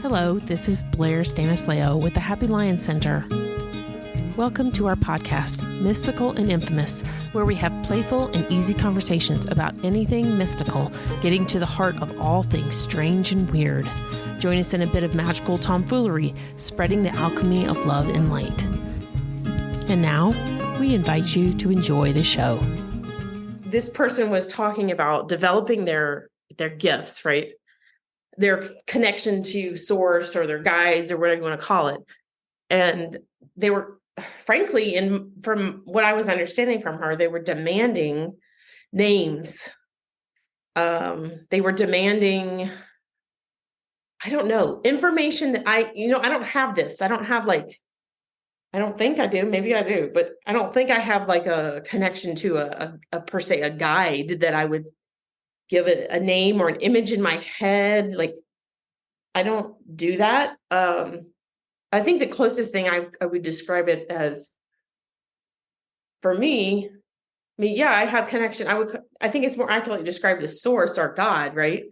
Hello, this is Blair Stanislao with the Happy Lion Center. Welcome to our podcast, Mystical and Infamous, where we have playful and easy conversations about anything mystical, getting to the heart of all things strange and weird. Join us in a bit of magical tomfoolery, spreading the alchemy of love and light. And now, we invite you to enjoy the show. This person was talking about developing their gifts, right? Their connection to source or their guides or whatever you want to call it. And they were, frankly, from what I was understanding from her, they were demanding names. They were demanding, I don't know, information that I don't have this. I don't have I don't think I do. Maybe I do, but I don't think I have like a connection to a per se, a guide that I would give it a name or an image in my head. Like, I don't do that. I think the closest thing I would describe it as, for me, yeah, I have connection. I think it's more accurately described as source or God, right?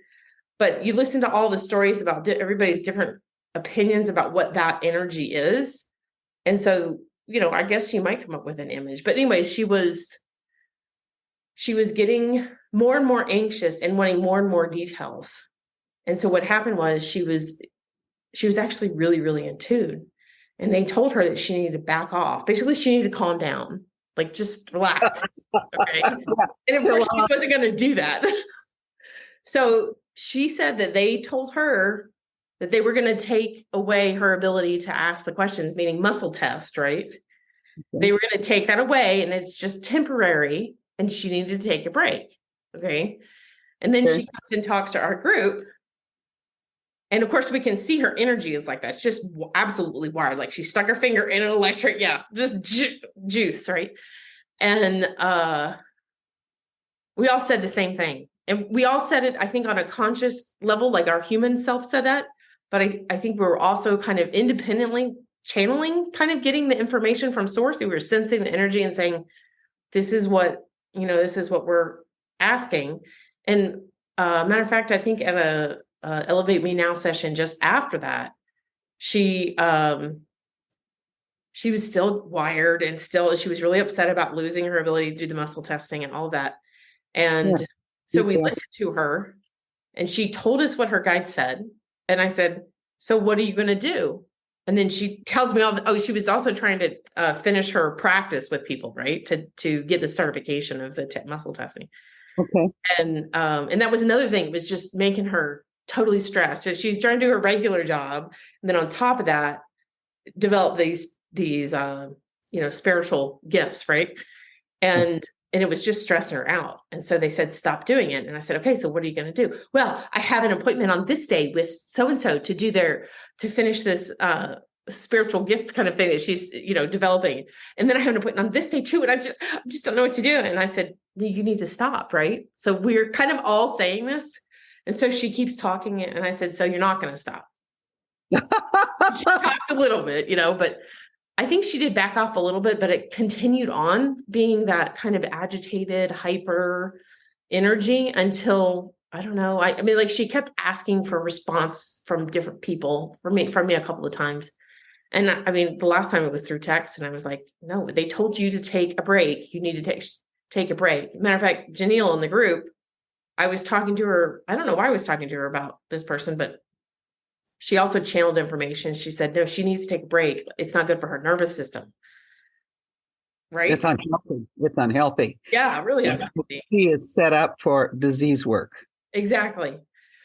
But you listen to all the stories about everybody's different opinions about what that energy is. And so, I guess you might come up with an image. But anyways, she was getting more and more anxious and wanting more and more details. And so what happened was she was actually really, really in tune. And they told her that she needed to back off. Basically, she needed to calm down, like just relax. Okay. And of course, she wasn't going to do that. So she said that they told her that they were going to take away her ability to ask the questions, meaning muscle test, right? They were going to take that away, and it's just temporary, and she needed to take a break. Okay. And then she comes and talks to our group. And of course, we can see her energy is like that. It's just absolutely wired. Like she stuck her finger in an electric, just juice, right? And we all said the same thing. And we all said it, I think, on a conscious level, like our human self said that. But I think we were also kind of independently channeling, kind of getting the information from source. We were sensing the energy and saying, this is what we're asking. And matter of fact, I think at a Elevate Me Now session just after that, she was still wired and she was really upset about losing her ability to do the muscle testing and all that. And so we listened to her, and she told us what her guide said. And I said, so what are you going to do? And then she tells me she was also trying to finish her practice with people, right? To get the certification of the muscle testing. Okay. And that was another thing. It was just making her totally stressed. So she's trying to do her regular job. And then on top of that, develop these spiritual gifts, right? And it was just stressing her out. And so they said, stop doing it. And I said, okay, so what are you going to do? Well, I have an appointment on this day with so-and-so to finish this spiritual gift kind of thing that she's, developing. And then I have an appointment on this day too. And I just don't know what to do. And I said, you need to stop, right? So we're kind of all saying this. And so she keeps talking. And I said, so you're not going to stop. She talked a little bit, but I think she did back off a little bit, but it continued on being that kind of agitated, hyper energy until, I don't know. I mean, like she kept asking for response from different people, from me a couple of times. And I mean, the last time it was through text, and I was like, no, they told you to take a break. You need to take a break. Matter of fact, Janelle in the group, I was talking to her. I don't know why I was talking to her about this person, but she also channeled information. She said, no, she needs to take a break. It's not good for her nervous system. Right? It's unhealthy. It's unhealthy. Yeah, really unhealthy. She is set up for disease work. Exactly.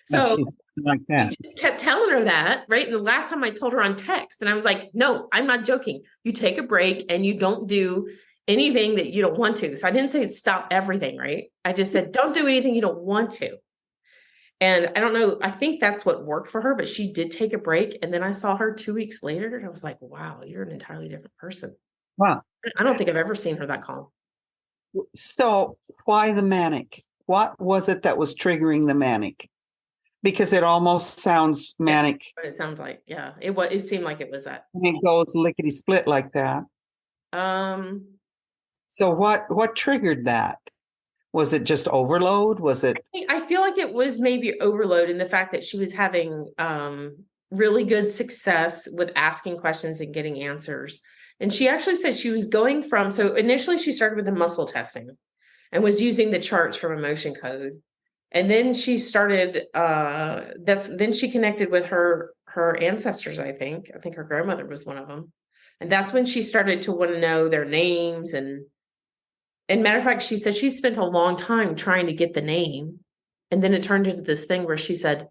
So like that. I kept telling her that, right? And the last time I told her on text, and I was like, no, I'm not joking. You take a break and you don't do anything that you don't want to. So I didn't say stop everything, right? I just said, don't do anything you don't want to. And I don't know, I think that's what worked for her, but she did take a break. And then I saw her 2 weeks later, and I was like, wow, you're an entirely different person. Wow. I don't think I've ever seen her that calm. So why the manic? What was it that was triggering the manic? Because it almost sounds manic. But it sounds like, yeah, it seemed like it was that. And it goes lickety split like that. So what triggered that? Was it just overload? Was it? I feel like it was maybe overload in the fact that she was having really good success with asking questions and getting answers. And she actually said she was going from, so initially she started with the muscle testing and was using the charts from emotion code. And then she started, then she connected with her ancestors, I think. I think her grandmother was one of them. And that's when she started to want to know their names. And matter of fact, she said she spent a long time trying to get the name. And then it turned into this thing where she said,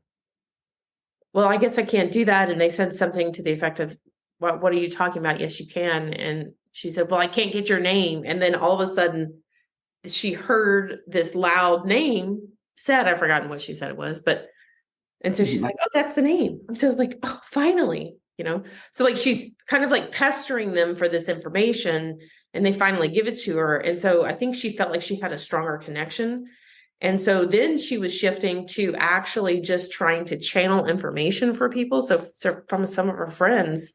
well, I guess I can't do that. And they said something to the effect of, what are you talking about? Yes, you can. And she said, well, I can't get your name. And then all of a sudden she heard this loud name said, I've forgotten what she said it was, and so she's like, oh, that's the name. I'm so like, oh, finally, so like, she's kind of like pestering them for this information and they finally give it to her. And so I think she felt like she had a stronger connection. And so then she was shifting to actually just trying to channel information for people. So from some of her friends,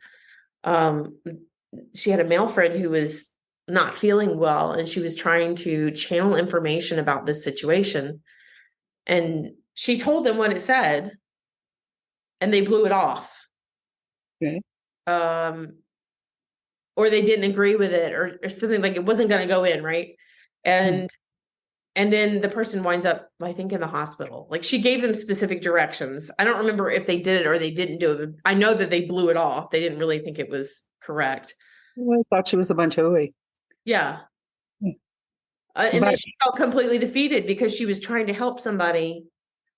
she had a male friend who was not feeling well, and she was trying to channel information about this situation. And she told them what it said, and they blew it off. Okay. Or they didn't agree with it, or something, like it wasn't going to go in, right? And then the person winds up, I think, in the hospital. Like, she gave them specific directions. I don't remember if they did it or they didn't do it, but I know that they blew it off. They didn't really think it was correct. Well, I thought she was a bunch of hooey. Yeah. And then she felt completely defeated because she was trying to help somebody,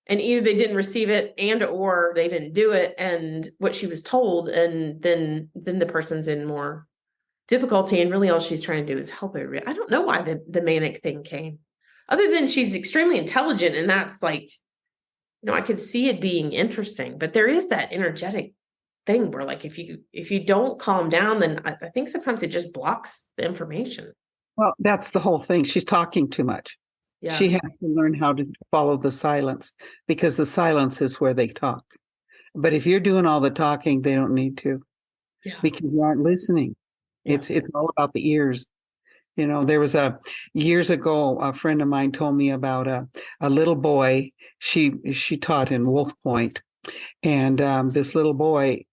and either they didn't receive it or they didn't do it, and what she was told, and then the person's in more difficulty, and really all she's trying to do is help everybody. I don't know why the manic thing came, other than she's extremely intelligent, and that's like, I could see it being interesting, but there is that energetic thing where, like, if you don't calm down, then I think sometimes it just blocks the information. Well, that's the whole thing. She's talking too much. Yeah. She has to learn how to follow the silence, because the silence is where they talk. But if you're doing all the talking, they don't need to, because you aren't listening. Yeah. It's all about the ears. There was years ago, a friend of mine told me about a little boy. She taught in Wolf Point, and this little boy,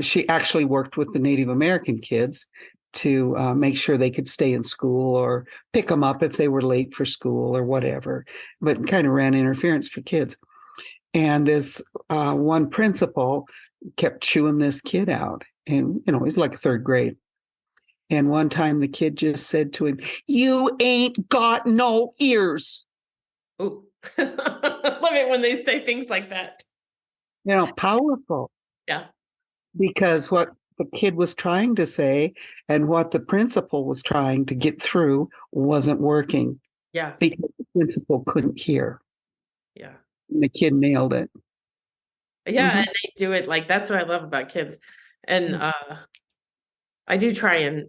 she actually worked with the Native American kids to make sure they could stay in school or pick them up if they were late for school or whatever, but kind of ran interference for kids. And this one principal kept chewing this kid out, and he's like third grade. And one time the kid just said to him, "You ain't got no ears." Oh, love it when they say things like that. Powerful. Yeah. Because what the kid was trying to say and what the principal was trying to get through wasn't working. Yeah. Because the principal couldn't hear. Yeah. And the kid nailed it. Yeah. Mm-hmm. And they do it, like, that's what I love about kids. And I do try and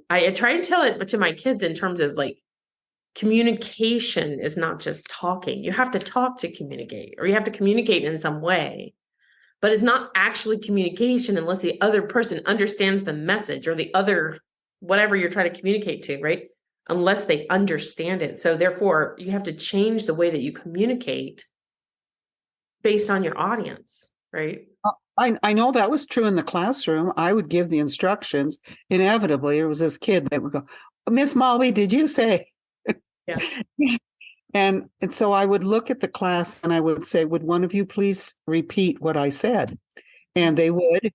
tell it to my kids in terms of, like, communication is not just talking. You have to talk to communicate, or you have to communicate in some way. But it's not actually communication unless the other person understands the message, or the other, whatever you're trying to communicate to, right? Unless they understand it. So therefore, you have to change the way that you communicate based on your audience, right? I know that was true in the classroom. I would give the instructions. Inevitably, there was this kid that would go, "Miss Malby, did you say?" Yeah. And so I would look at the class and I would say, "Would one of you please repeat what I said?" And they would.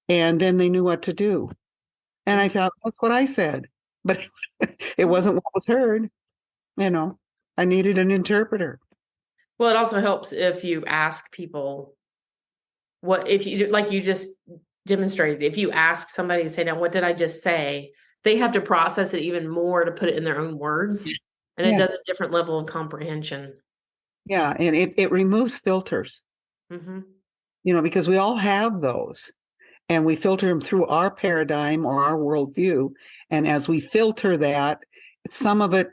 And then they knew what to do. And I thought, that's what I said. But it wasn't what was heard. I needed an interpreter. Well, it also helps if you ask people if you, like you just demonstrated, if you ask somebody to say, "Now, what did I just say?" They have to process it even more to put it in their own words. And it does a different level of comprehension. Yeah. And it removes filters, because we all have those, and we filter them through our paradigm or our worldview. And as we filter that, some of it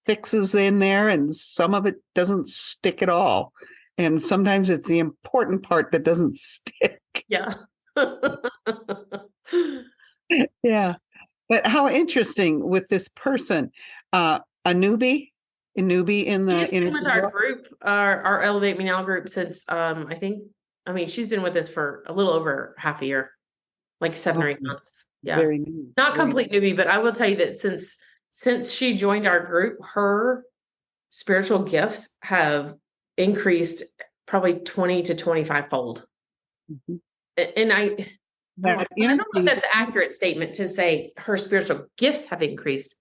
fixes in there, and some of it doesn't stick at all. And sometimes it's the important part that doesn't stick. Yeah. Yeah. But how interesting with this person, a newbie in the with our group, our Elevate Me Now group since I think I mean, she's been with us for a little over half a year, like 7 or 8 months. Yeah. Very new. Not complete newbie, but I will tell you that since she joined our group, her spiritual gifts have increased probably 20 to 25 fold. Mm-hmm. And I don't know if that's an accurate statement to say her spiritual gifts have increased.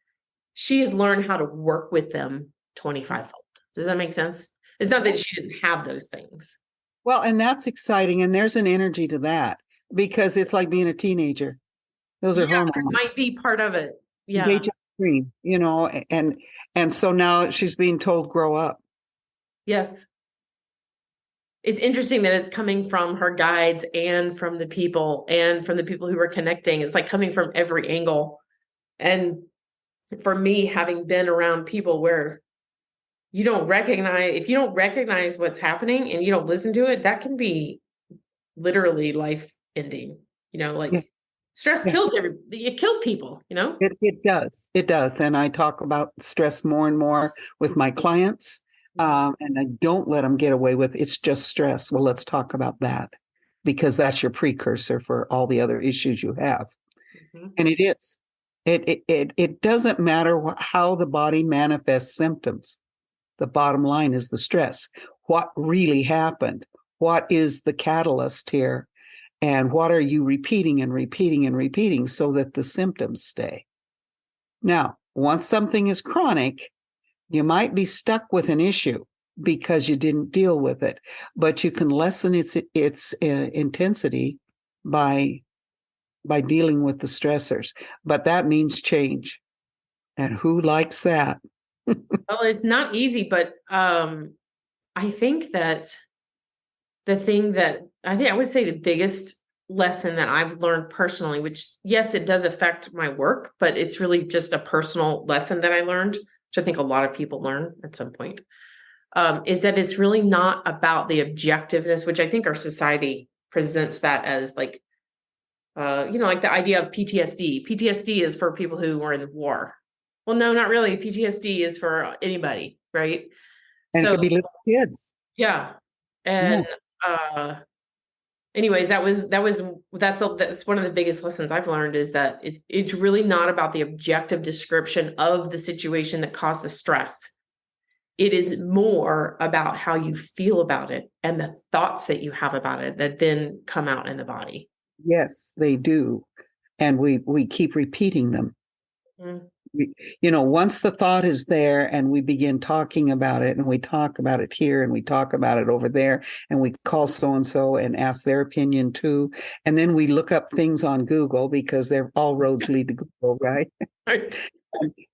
She has learned how to work with them 25 fold. Does that make sense? It's not that she didn't have those things. Well, and that's exciting. And there's an energy to that because it's like being a teenager. Those are hormones. It might be part of it. Yeah. They just scream, and so now she's being told, grow up. Yes. It's interesting that it's coming from her guides and from the people who are connecting. It's like coming from every angle. And for me, having been around people where if you don't recognize what's happening and you don't listen to it, that can be literally life ending, stress kills it kills people, It does. It does. And I talk about stress more and more with my clients. And I don't let them get away with it's just stress. Well, let's talk about that because that's your precursor for all the other issues you have. Mm-hmm. And it is. It doesn't matter how the body manifests symptoms. The bottom line is the stress. What really happened? What is the catalyst here? And what are you repeating and repeating and repeating so that the symptoms stay? Now, once something is chronic, you might be stuck with an issue because you didn't deal with it, but you can lessen its intensity by dealing with the stressors. But that means change. And who likes that? Well, it's not easy, but I think that I would say the biggest lesson that I've learned personally, which yes, it does affect my work, but it's really just a personal lesson that I learned, which I think a lot of people learn at some point, is that it's really not about the objectiveness, which I think our society presents that as like the idea of PTSD. PTSD is for people who were in the war. Well, no, not really. PTSD is for anybody, right? And it could be little kids. Yeah. And anyways, that's one of the biggest lessons I've learned is that it's really not about the objective description of the situation that caused the stress. It is more about how you feel about it and the thoughts that you have about it that then come out in the body. Yes, they do. And we keep repeating them. Mm-hmm. Once the thought is there and we begin talking about it and we talk about it here and we talk about it over there and we call so-and-so and ask their opinion too. And then we look up things on Google because they're all roads lead to Google, right?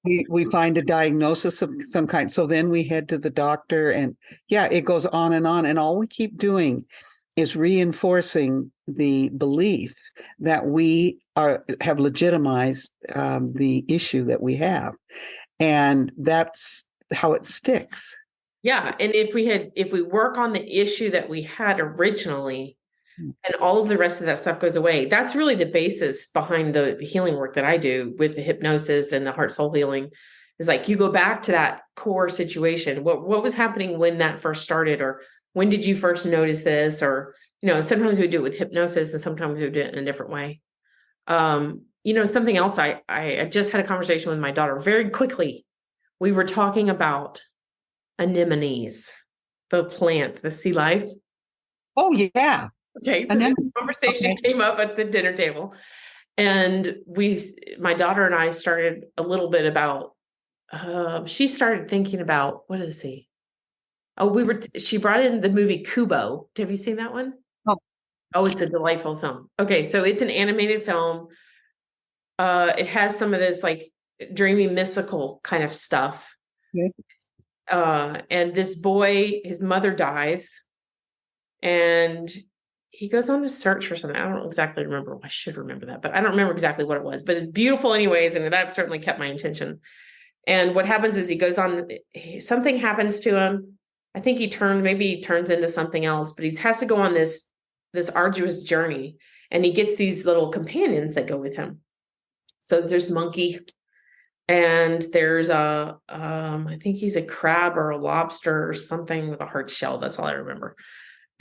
We find a diagnosis of some kind. So then we head to the doctor and it goes on. And all we keep doing is reinforcing the belief that we have legitimized the issue that we have. And that's how it sticks. Yeah. And if we work on the issue that we had originally and all of the rest of that stuff goes away, that's really the basis behind the healing work that I do with the hypnosis and the heart soul healing is like, you go back to that core situation. What was happening when that first started, or when did you first notice this? Or, sometimes we do it with hypnosis and sometimes we do it in a different way. Something else, I just had a conversation with my daughter very quickly. We were talking about anemones, the plant, the sea life. Oh, yeah. Okay. So the conversation came up at the dinner table and my daughter and I started a little bit about, she started thinking about, what did it say? Oh, she brought in the movie Kubo. Have you seen that one? Oh, it's a delightful film. Okay. So it's an animated film. It has some of this like dreamy, mystical kind of stuff. Yeah. And this boy, his mother dies and he goes on to search for something. I don't exactly remember. I should remember that, but I don't remember exactly what it was, but it's beautiful anyways. And that certainly kept my attention. And what happens is he goes on, something happens to him. I think maybe he turns into something else, but he has to go on this arduous journey and he gets these little companions that go with him. So there's Monkey and there's I think he's a crab or a lobster or something with a hard shell. That's all I remember.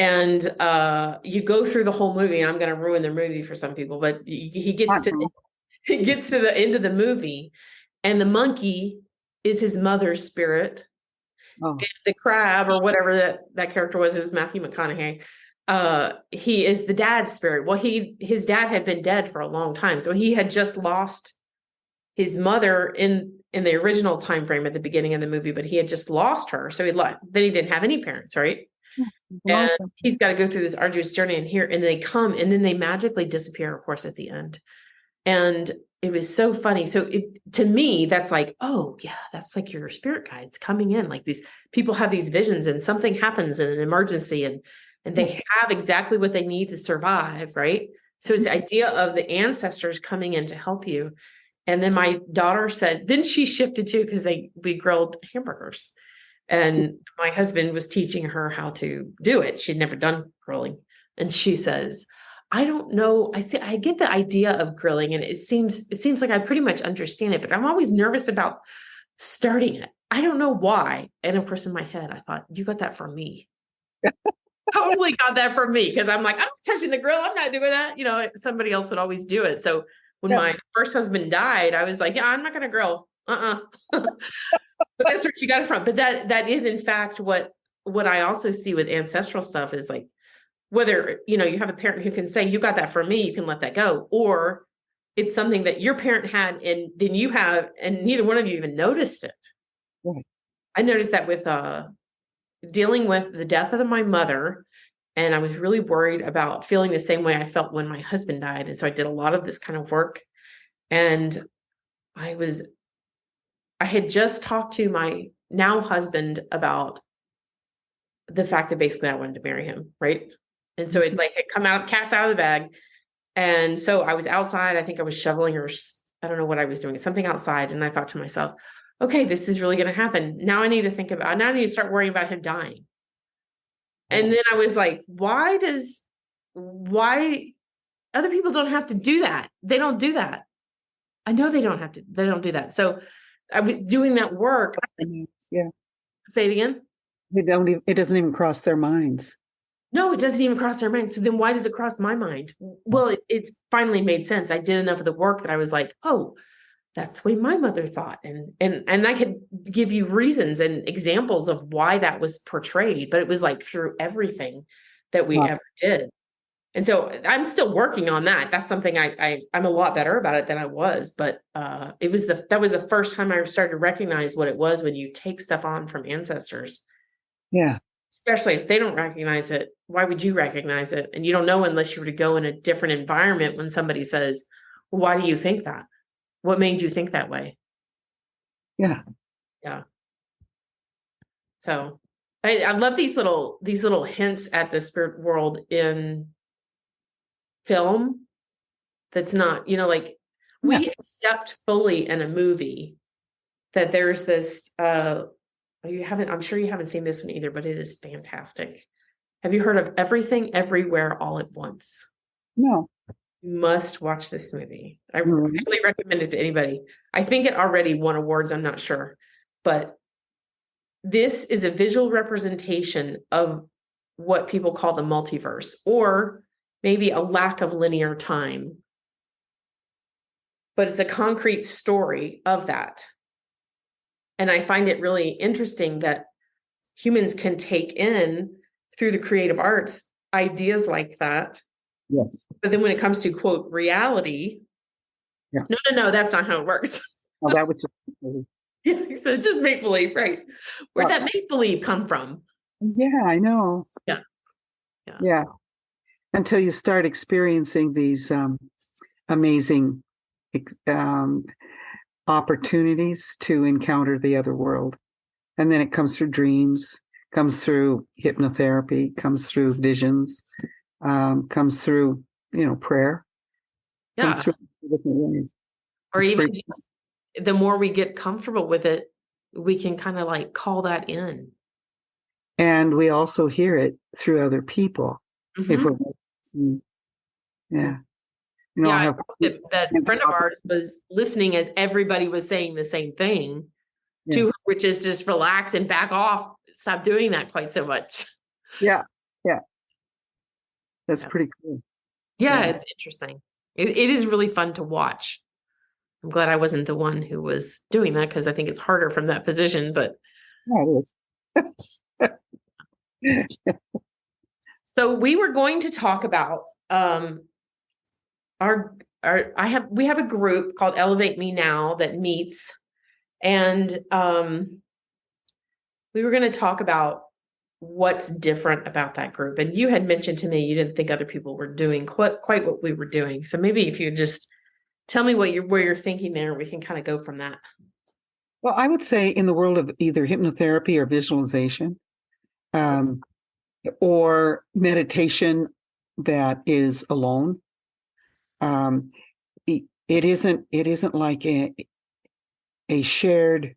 And you go through the whole movie, and I'm going to ruin the movie for some people, but he gets to the end of the movie, and the monkey is his mother's spirit. Oh. And the crab, or whatever that character was, it was Matthew McConaughey. He is the dad's spirit. Well, his dad had been dead for a long time, so he had just lost his mother in the original time frame at the beginning of the movie, but he had just lost her, so then he didn't have any parents, right? And he's got to go through this arduous journey, and they come, and then they magically disappear, of course, at the end. And it was so funny. So to me, that's like, oh yeah, that's like your spirit guides coming in. Like, these people have these visions, and something happens in an emergency, and they have exactly what they need to survive, right? So it's the idea of the ancestors coming in to help you. And then my daughter said, then she shifted too, because we grilled hamburgers. And my husband was teaching her how to do it. She'd never done grilling. And she says, I don't know. I get the idea of grilling, and it seems like I pretty much understand it, but I'm always nervous about starting it. I don't know why. And of course, in my head, I thought, you got that from me. Totally got that from me, because I'm like, I'm not touching the grill. I'm not doing that. Somebody else would always do it. So when my first husband died, I was like, yeah, I'm not going to grill. But that's where she got it from. But that is, in fact, what I also see with ancestral stuff is like, whether, you have a parent who can say, you got that from me, you can let that go. Or it's something that your parent had, and then you have, and neither one of you even noticed it. Right. I noticed that with dealing with the death of my mother. And I was really worried about feeling the same way I felt when my husband died. And so I did a lot of this kind of work. And I had just talked to my now husband about the fact that basically I wanted to marry him, right? And so it had come out, cat's out of the bag. And so I was outside. I think I was shoveling, or I don't know what I was doing, something outside. And I thought to myself, okay, this is really going to happen. Now I need to start worrying about him dying. And then I was like, why other people don't have to do that? They don't do that. I know they don't do that. So I was doing that work. Yeah. Say it again. It doesn't even cross their minds. No, it doesn't even cross their mind. So then why does it cross my mind? Well, it's finally made sense. I did enough of the work that I was like, oh, that's the way my mother thought. And I could give you reasons and examples of why that was portrayed, but it was like through everything that we ever did. And so I'm still working on that. That's something I'm a lot better about it than I was, but that was the first time I started to recognize what it was when you take stuff on from ancestors. Yeah. Especially if they don't recognize it, why would you recognize it? And you don't know unless you were to go in a different environment when somebody says, well, why do you think that? What made you think that way? Yeah. Yeah. So I love these little hints at the spirit world in film. That's not, like we accept fully in a movie that there's this, I'm sure you haven't seen this one either, but it is fantastic. Have you heard of Everything Everywhere All at Once? No. You must watch this movie. I really recommend it to anybody. I think it already won awards. I'm not sure, but this is a visual representation of what people call the multiverse, or maybe a lack of linear time. But it's a concrete story of that. And I find it really interesting that humans can take in, through the creative arts, ideas like that. Yes. But then when it comes to, quote, reality, no, that's not how it works. Oh, that was just So just make believe, right? Where'd that make believe come from? Yeah, I know. Yeah. Until you start experiencing these amazing opportunities to encounter the other world. And then it comes through dreams, comes through hypnotherapy, comes through visions, comes through, prayer. Yeah. Comes through different ways. Or even the more we get comfortable with it, we can kind of like call that in. And we also hear it through other people. Mm-hmm. If we're yeah. That friend of ours was listening as everybody was saying the same thing to her, which is just relax and back off. Stop doing that quite so much. Yeah. That's pretty cool. Yeah, it's interesting. It is really fun to watch. I'm glad I wasn't the one who was doing that because I think it's harder from that position, but yeah, it is. so we were going to talk about we have a group called Elevate Me Now that meets, and we were going to talk about what's different about that group. And you had mentioned to me you didn't think other people were doing quite what we were doing. So maybe if you just tell me where you're thinking there, we can kind of go from that. Well, I would say in the world of either hypnotherapy or visualization, or meditation that is alone, it isn't like a shared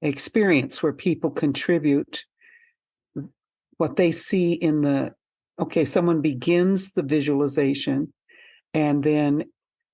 experience where people contribute what they see someone begins the visualization, and then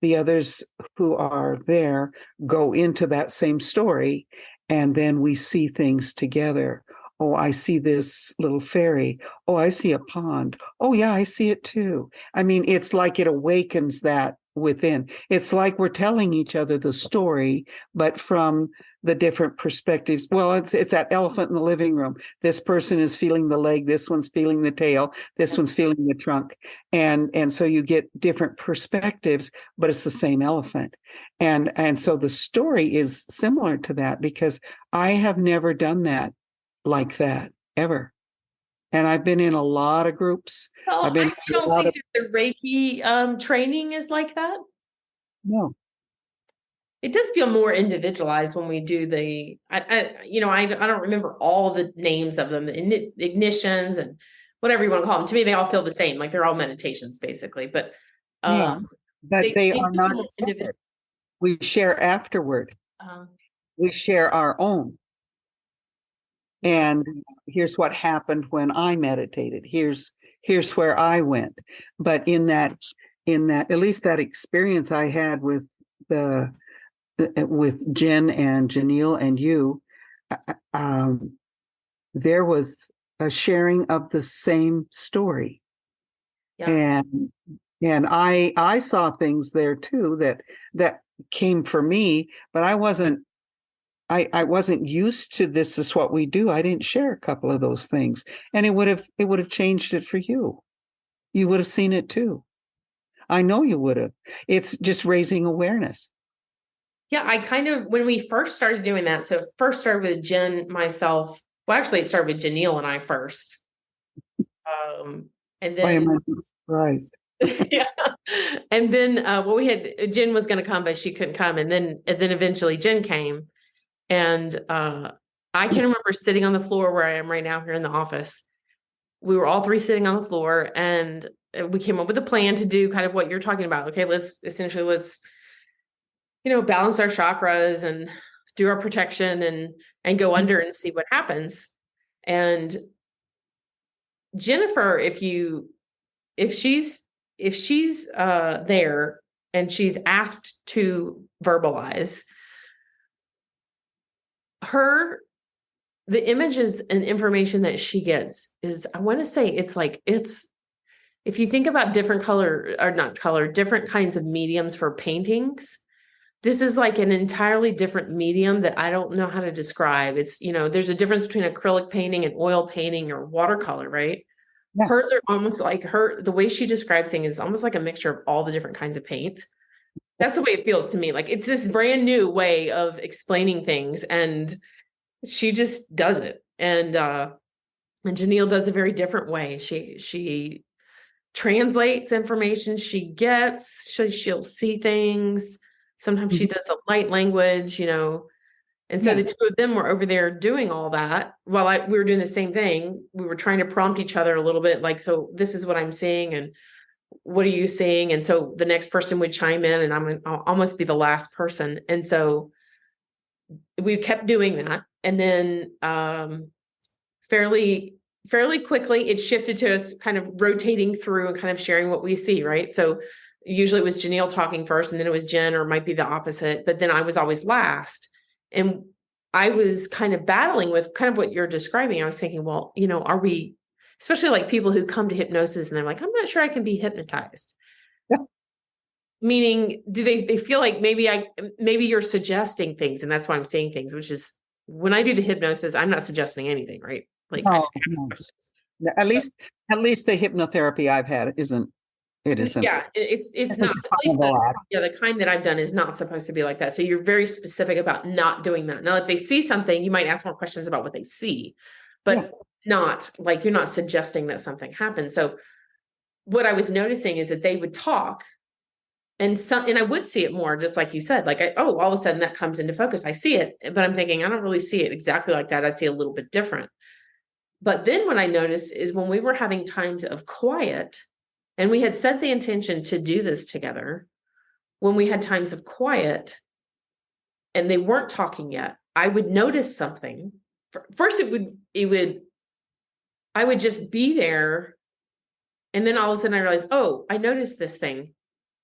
the others who are there go into that same story, and then we see things together. Oh, I see this little fairy. Oh, I see a pond. Oh, yeah, I see it too. I mean, it's like it awakens that within. It's like we're telling each other the story, but from the different perspectives. Well, it's that elephant in the living room. This person is feeling the leg. This one's feeling the tail. This one's feeling the trunk. And so you get different perspectives, but it's the same elephant. And so the story is similar to that, because I have never done that like that ever. And I've been in a lot of groups. Well, I've been I don't think that the Reiki training is like that. No. It does feel more individualized when we do I don't remember all the names of them, the ignitions and whatever you want to call them. To me, they all feel the same. Like they're all meditations basically, but but they are not separate. We share afterward. We share our own. And here's what happened when I meditated. Here's where I went. But in that, at least that experience I had with Jen and Janelle and you, there was a sharing of the same story. Yeah. And I saw things there too that came for me, but I wasn't used to this is what we do. I didn't share a couple of those things, and it would have changed it for you. You would have seen it too. I know you would have. It's just raising awareness. Yeah, I kind of, when we first started doing that, so first started with Jen, myself. Well, actually, it started with Janelle and I first. And then I am surprised. yeah. And then we had Jen was going to come, but she couldn't come. And then eventually Jen came. And I can remember sitting on the floor where I am right now here in the office. We were all three sitting on the floor, and we came up with a plan to do kind of what you're talking about. Okay, let's balance our chakras and do our protection and go under and see what happens. And Jennifer, if she's there and she's asked to verbalize, the images and information that she gets is, I want to say if you think about different different kinds of mediums for paintings, this is like an entirely different medium that I don't know how to describe. It's, there's a difference between acrylic painting and oil painting or watercolor, right? Yeah. They're almost like the way she describes things is almost like a mixture of all the different kinds of paint. That's the way it feels to me. Like it's this brand new way of explaining things, and she just does it. And Janelle does a very different way. She translates information she gets. She'll see things. Sometimes she does the light language, And so the two of them were over there doing all that while we were doing the same thing. We were trying to prompt each other a little bit, like, so this is what I'm seeing, and what are you seeing? And so the next person would chime in, and I'll almost be the last person. And so we kept doing that. And then fairly quickly, it shifted to us kind of rotating through and kind of sharing what we see, right? So usually it was Janelle talking first, and then it was Jen, or it might be the opposite. But then I was always last. And I was kind of battling with kind of what you're describing. I was thinking, well, are we especially like people who come to hypnosis and they're like, I'm not sure I can be hypnotized. Yeah. Meaning, do they feel like maybe you're suggesting things, and that's why I'm saying things, which is when I do the hypnosis, I'm not suggesting anything, right? Like I just ask questions. At least the hypnotherapy I've had isn't. Yeah, it's not, at least the kind that I've done is not supposed to be like that. So you're very specific about not doing that. Now, if they see something, you might ask more questions about what they see, but not like you're not suggesting that something happened. So what I was noticing is that they would talk and I would see it more, just like you said, like, all of a sudden that comes into focus. I see it, but I'm thinking, I don't really see it exactly like that. I see a little bit different. But then what I noticed is when we were having times of quiet, and we had set the intention to do this together, when we had times of quiet and they weren't talking yet, I would notice something. First, I would just be there. And then all of a sudden I realized, oh, I noticed this thing.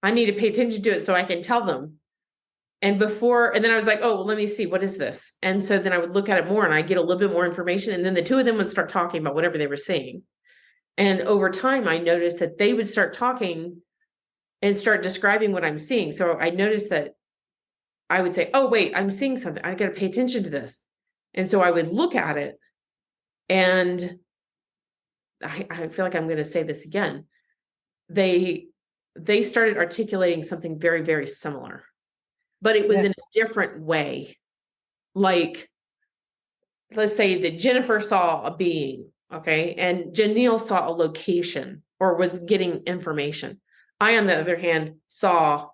I need to pay attention to it so I can tell them. And then I was like, oh, well, let me see, what is this? And so then I would look at it more and I get a little bit more information. And then the two of them would start talking about whatever they were seeing. And over time, I noticed that they would start talking and start describing what I'm seeing. So I noticed that I would say, oh, wait, I'm seeing something. I got to pay attention to this. And so I would look at it, and I feel like I'm going to say this again. They started articulating something very, very similar, but it was in a different way. Like, let's say that Jennifer saw a being, okay, and Janelle saw a location or was getting information. I, on the other hand, saw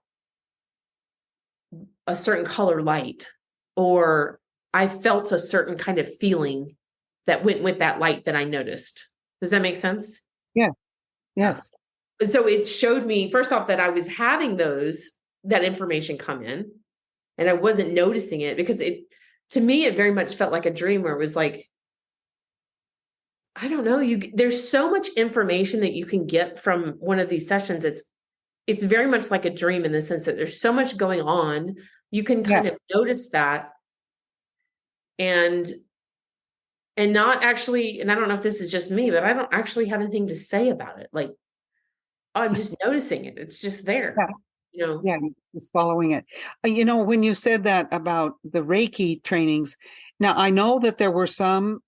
a certain color light, or I felt a certain kind of feeling that went with that light that I noticed. Does that make sense? Yeah. Yes. And so it showed me, first off, that I was having that information come in, and I wasn't noticing it, because to me, it very much felt like a dream, where it was like, I don't know, there's so much information that you can get from one of these sessions. It's very much like a dream, in the sense that there's so much going on. You can kind of notice that and not actually, and I don't know if this is just me, but I don't actually have anything to say about it. Like, I'm just noticing it. It's just there. Yeah, just following it. When you said that about the Reiki trainings, now I know that there were some,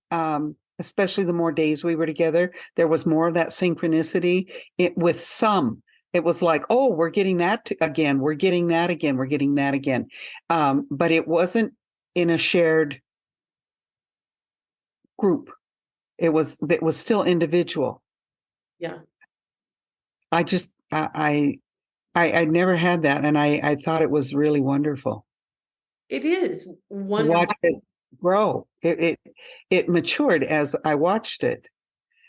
especially the more days we were together, there was more of that synchronicity. With some, it was like, oh, we're getting that again. We're getting that again. We're getting that again. But it wasn't in a shared group. It was still individual. Yeah. I never had that, and I thought it was really wonderful. It is wonderful. Watch it grow. It matured as I watched it,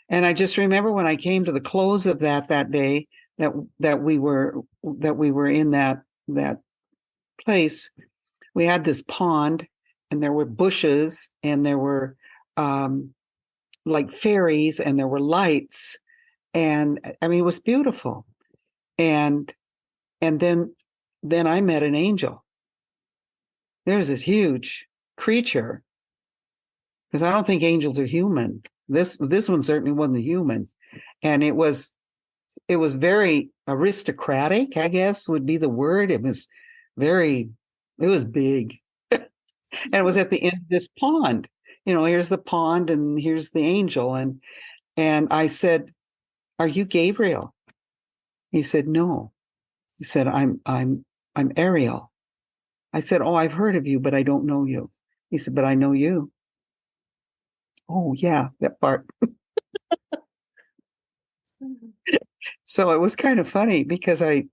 and I just remember when I came to the close of that day that we were in that place. We had this pond, and there were bushes, and there were like fairies, and there were lights, and I mean, it was beautiful. And then I met an angel. There's this huge creature, because I don't think angels are human. This one certainly wasn't human, and it was very aristocratic, I guess would be the word. It was big, and it was at the end of this pond. Here's the pond, and here's the angel, and I said, "Are you Gabriel?" He said, "No." He said, I'm Ariel. I said, "Oh, I've heard of you, but I don't know you." He said, "But I know you." Oh, yeah, that part. So it was kind of funny, because it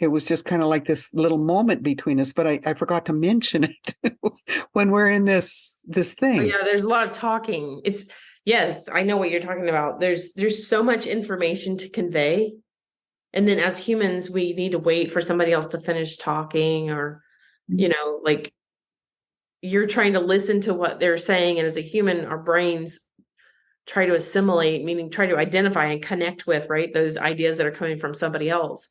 was just kind of like this little moment between us, but I forgot to mention it when we're in this thing. Oh, yeah, there's a lot of talking. Yes, I know what you're talking about. There's so much information to convey. And then as humans, we need to wait for somebody else to finish talking, or, like, you're trying to listen to what they're saying. And as a human, our brains try to assimilate, meaning try to identify and connect with, right, those ideas that are coming from somebody else.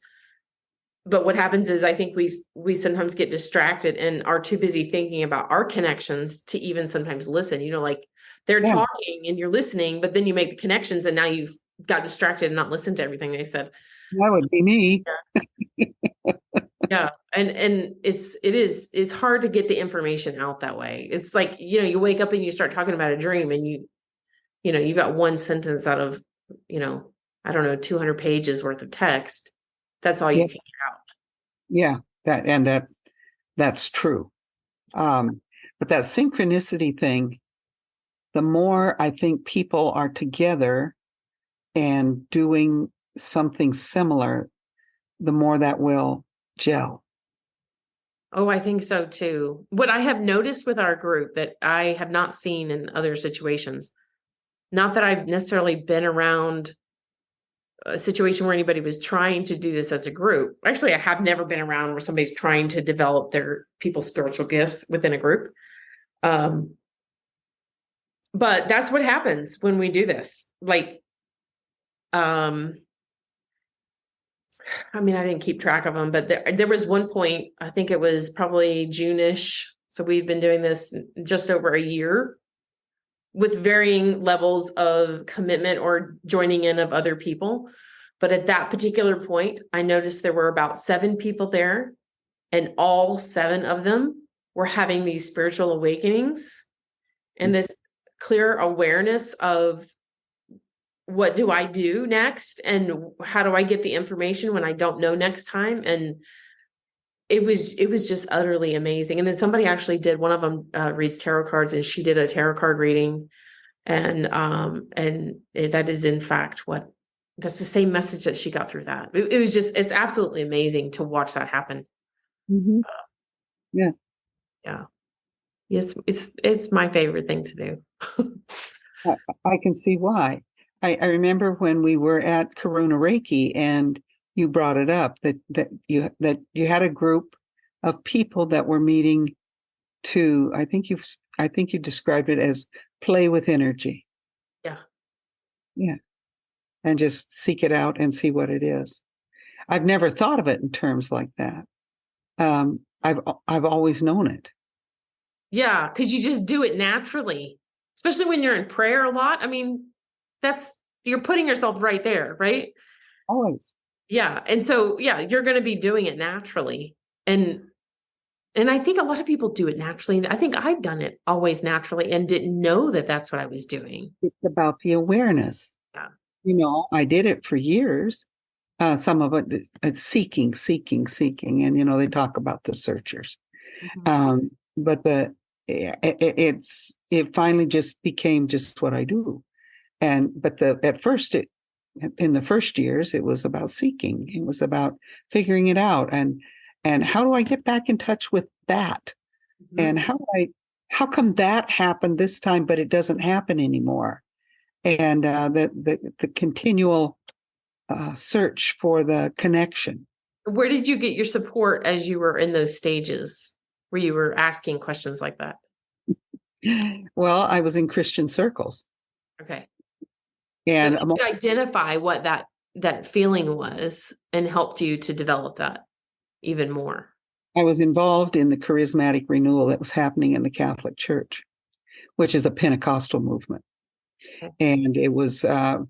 But what happens is, I think we sometimes get distracted and are too busy thinking about our connections to even sometimes listen. Like They're talking and you're listening, but then you make the connections and now you've got distracted and not listened to everything they said. That would be me. Yeah. And it's hard to get the information out that way. It's like, you wake up and you start talking about a dream and you got one sentence out of, I don't know, 200 pages worth of text. That's all you can get out. Yeah. That's true. But that synchronicity thing, the more I think people are together and doing something similar, the more that will gel. Oh, I think so too. What I have noticed with our group that I have not seen in other situations, not that I've necessarily been around a situation where anybody was trying to do this as a group. Actually, I have never been around where somebody's trying to develop their people's spiritual gifts within a group. But that's what happens when we do this. Like, I didn't keep track of them, but there was one point, I think it was probably June-ish. So we've been doing this just over a year with varying levels of commitment or joining in of other people. But at that particular point, I noticed there were about 7 people there, and all 7 of them were having these spiritual awakenings and this clear awareness of, what do I do next? And how do I get the information when I don't know next time? And it was just utterly amazing. And then somebody actually did, one of them reads tarot cards, and she did a tarot card reading. And that is in fact that's the same message that she got through that. It was just, it's absolutely amazing to watch that happen. Mm-hmm. Yeah. Yeah. It's my favorite thing to do. I can see why. I remember when we were at Karuna Reiki and you brought it up that you had a group of people that were meeting to, I think you described it as play with energy. Yeah. Yeah. And just seek it out and see what it is. I've never thought of it in terms like that. I've always known it. Yeah, because you just do it naturally, especially when you're in prayer a lot. You're putting yourself right there, right? Always. Yeah. And so, you're going to be doing it naturally. And I think a lot of people do it naturally. I think I've done it always naturally and didn't know that that's what I was doing. It's about the awareness. Yeah. I did it for years. Some of it seeking. And, they talk about the searchers. Mm-hmm. But it finally just became just what I do. In the first years, it was about seeking. It was about figuring it out. And how do I get back in touch with that? Mm-hmm. And how come that happened this time, but it doesn't happen anymore? And the continual search for the connection. Where did you get your support as you were in those stages where you were asking questions like that? Well, I was in Christian circles. Okay. And so you could identify what that feeling was and helped you to develop that even more. I was involved in the charismatic renewal that was happening in the Catholic Church, which is a Pentecostal movement. Okay. And it was, the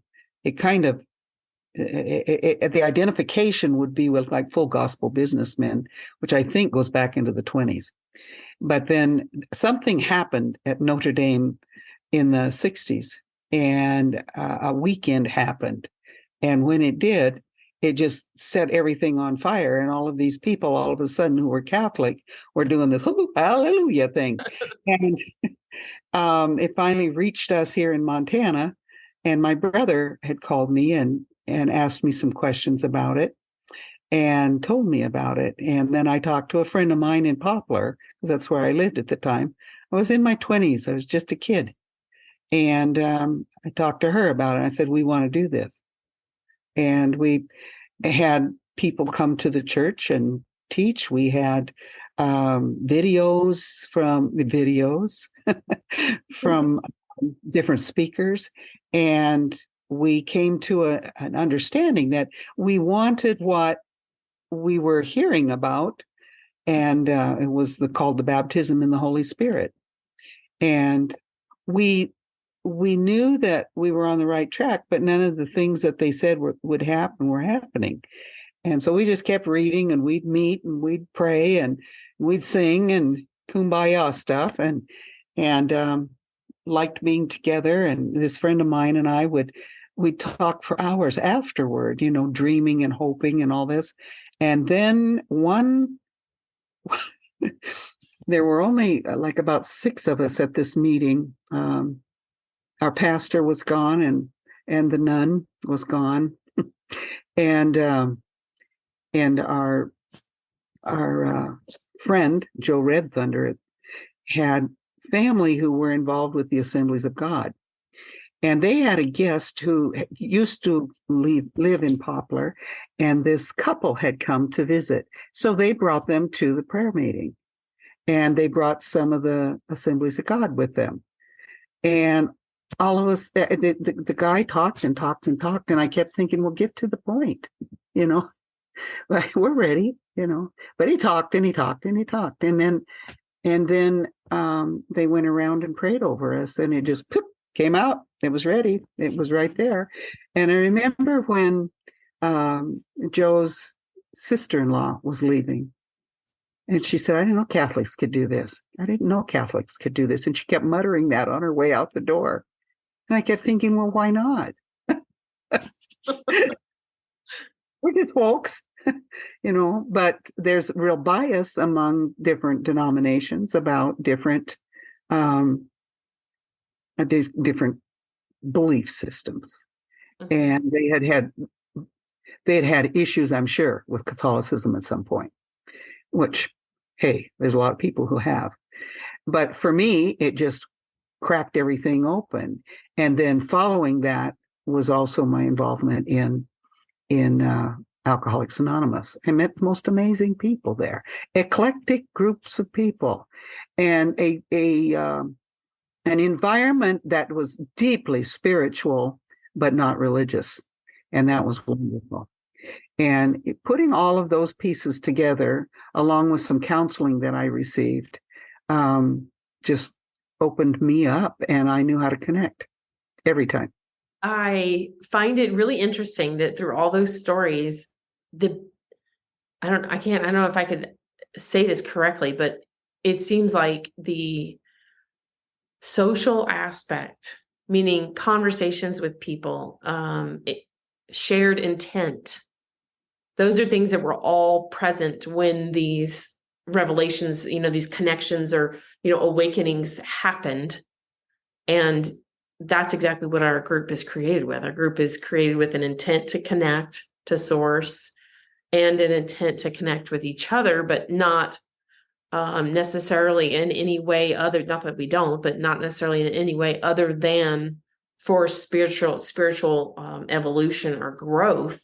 identification would be with like full gospel businessmen, which I think goes back into the 20s. But then something happened at Notre Dame in the 60s, and a weekend happened. And when it did, it just set everything on fire. And all of these people, all of a sudden, who were Catholic, were doing this hallelujah thing. And it finally reached us here in Montana. And my brother had called me and asked me some questions about it and told me about it. And then I talked to a friend of mine in Poplar, because that's where I lived at the time. I was in my 20s. I was just a kid. And I talked to her about it. I said, we want to do this. And we had people come to the church and teach. We had videos from different speakers. And we came to an understanding that we wanted what we were hearing about. And it was called the baptism in the Holy Spirit. And we we knew that we were on the right track, but none of the things that they said would happen were happening. And so we just kept reading, and we'd meet and we'd pray and we'd sing and kumbaya stuff, and liked being together. And this friend of mine and I we'd talk for hours afterward, dreaming and hoping and all this. And then there were only like about 6 of us at this meeting. Our pastor was gone, and the nun was gone, and our friend Joe Red Thunder had family who were involved with the Assemblies of God. And they had a guest who used to live in Poplar, and this couple had come to visit. So they brought them to the prayer meeting, and they brought some of the Assemblies of God with them. And all of us, the guy talked and talked and talked, and I kept thinking, well, get to the point, like, we're ready, But he talked and he talked and he talked, and then they went around and prayed over us, and it just came out. It was ready. It was right there. And I remember when Joe's sister-in-law was leaving, and she said, I didn't know Catholics could do this. I didn't know Catholics could do this. And she kept muttering that on her way out the door. And I kept thinking, well, why not? We're just folks, but there's real bias among different denominations about different different belief systems. Mm-hmm. And they had issues, I'm sure, with Catholicism at some point, which, hey, there's a lot of people who have. But for me, it just cracked everything open. And then following that was also my involvement in Alcoholics Anonymous. I met the most amazing people there, eclectic groups of people, and an environment that was deeply spiritual, but not religious. And that was wonderful. And putting all of those pieces together, along with some counseling that I received, just opened me up, and I knew how to connect every time. I find it really interesting that through all those stories, I don't know if I could say this correctly, but it seems like the social aspect, meaning conversations with people, shared intent, those are things that were all present when these revelations, these connections or, awakenings happened. And that's exactly what our group is created with. Our group is created with an intent to connect to source and an intent to connect with each other, but not necessarily in any way other, not that we don't, but not necessarily in any way other than for spiritual evolution or growth.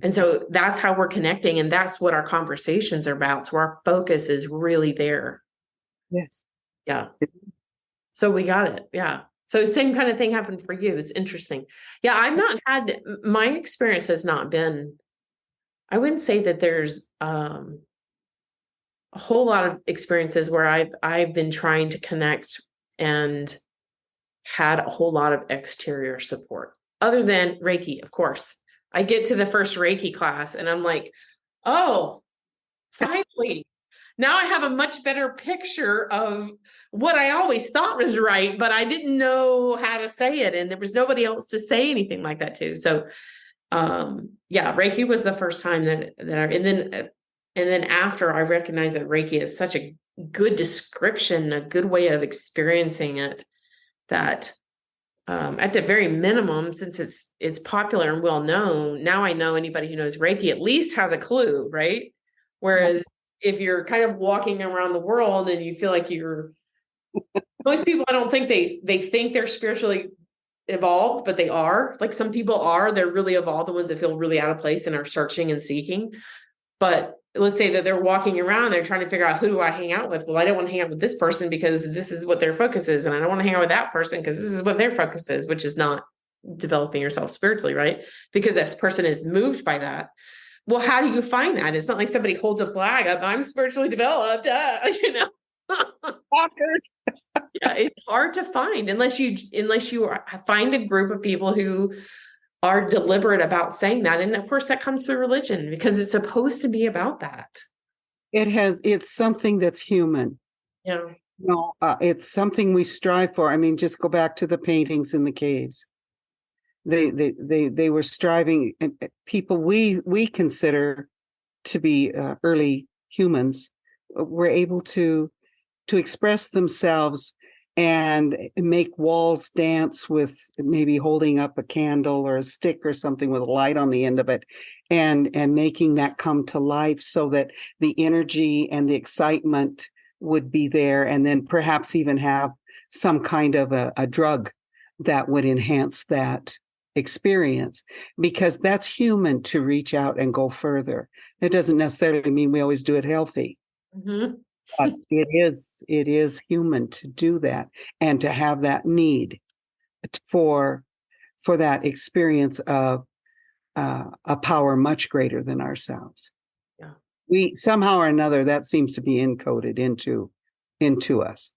And so that's how we're connecting, and that's what our conversations are about. So our focus is really there. Yes. Yeah. So we got it. Yeah. So same kind of thing happened for you. It's interesting. Yeah. My experience has not been, I wouldn't say that there's a whole lot of experiences where I've been trying to connect and had a whole lot of exterior support other than Reiki. Of course, I get to the first Reiki class and I'm like, oh, finally, now I have a much better picture of what I always thought was right, but I didn't know how to say it. And there was nobody else to say anything like that to. So, Reiki was the first time and then after I recognized that Reiki is such a good description, a good way of experiencing it, that at the very minimum, since it's popular and well known, now I know anybody who knows Reiki at least has a clue, right? Whereas if you're kind of walking around the world and you feel like most people, I don't think they think they're spiritually evolved, but they are. Like some people they're really evolved, the ones that feel really out of place and are searching and seeking. But let's say that they're walking around, they're trying to figure out, who do I hang out with? Well, I don't want to hang out with this person because this is what their focus is. And I don't want to hang out with that person because this is what their focus is, which is not developing yourself spiritually, right? Because this person is moved by that. Well, how do you find that? It's not like somebody holds a flag up, I'm spiritually developed, Awkward. Yeah, it's hard to find unless you find a group of people who are deliberate about saying that. And of course that comes through religion because it's supposed to be about that. It's something that's human. Yeah. No, it's something we strive for. I mean, just go back to the paintings in the caves. They were striving. People we consider to be early humans were able to express themselves and make walls dance with maybe holding up a candle or a stick or something with a light on the end of it, and making that come to life so that the energy and the excitement would be there, and then perhaps even have some kind of a drug that would enhance that experience, because that's human to reach out and go further. It doesn't necessarily mean we always do it healthy. Mm-hmm. But it is human to do that and to have that need for that experience of a power much greater than ourselves. Yeah. We somehow or another, that seems to be encoded into us,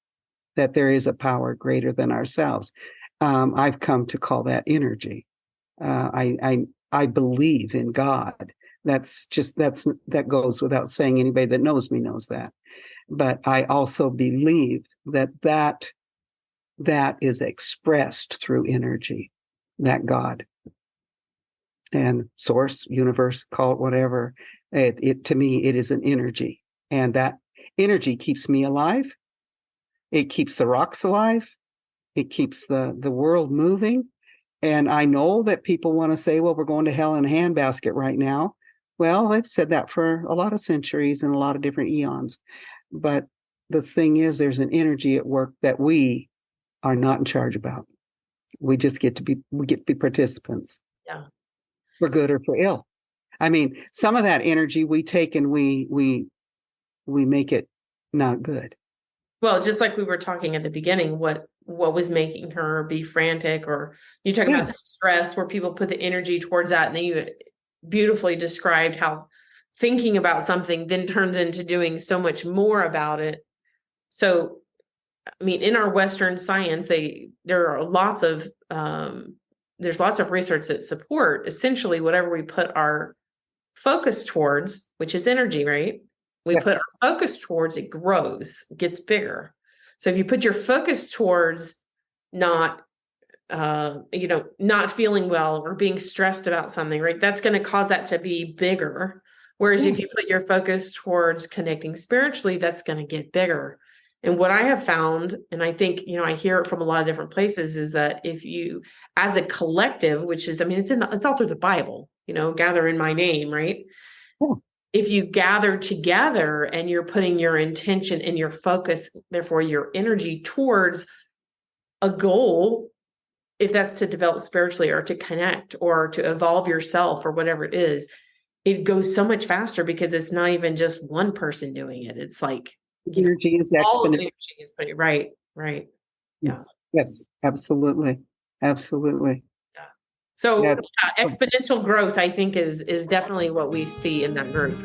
that there is a power greater than ourselves. I've come to call that energy. I believe in God. That goes without saying. Anybody that knows me knows that. But I also believe that is expressed through energy, that God and source, universe, call it whatever. It to me, it is an energy, and that energy keeps me alive. It keeps the rocks alive. It keeps the world moving. And I know that people want to say, well, we're going to hell in a handbasket right now. Well, they've said that for a lot of centuries and a lot of different eons. But the thing is, there's an energy at work that we are not in charge about. We just get to be participants. Yeah. For good or for ill. I mean, some of that energy we take and we make it not good. Well, just like we were talking at the beginning, what was making her be frantic, or you talk about the stress where people put the energy towards that, and then you beautifully described how thinking about something then turns into doing so much more about it. So, I mean, in our Western science, there are lots of there's lots of research that support essentially whatever we put our focus towards, which is energy, right? We put our focus towards, it grows, gets bigger. So if you put your focus towards not feeling well or being stressed about something, right? That's going to cause that to be bigger. Whereas if you put your focus towards connecting spiritually, that's going to get bigger. And what I have found, and I think, I hear it from a lot of different places, is that if you, as a collective, which is, I mean, it's all through the Bible, gather in my name, right? If you gather together and you're putting your intention and your focus, therefore your energy towards a goal, if that's to develop spiritually or to connect or to evolve yourself or whatever it is, it goes so much faster because it's not even just one person doing it. It's like energy is exponential. All of the energy is putting, right. Yes, absolutely. Yeah. So exponential growth, I think, is definitely what we see in that group.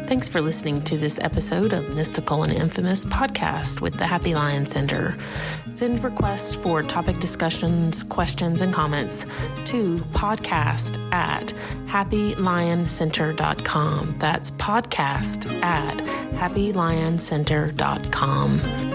Thanks for listening to this episode of Mystical and Infamous podcast with the Happy Lion Center. Send requests for topic discussions, questions, and comments to podcast@happylioncenter.com. That's podcast@happylioncenter.com.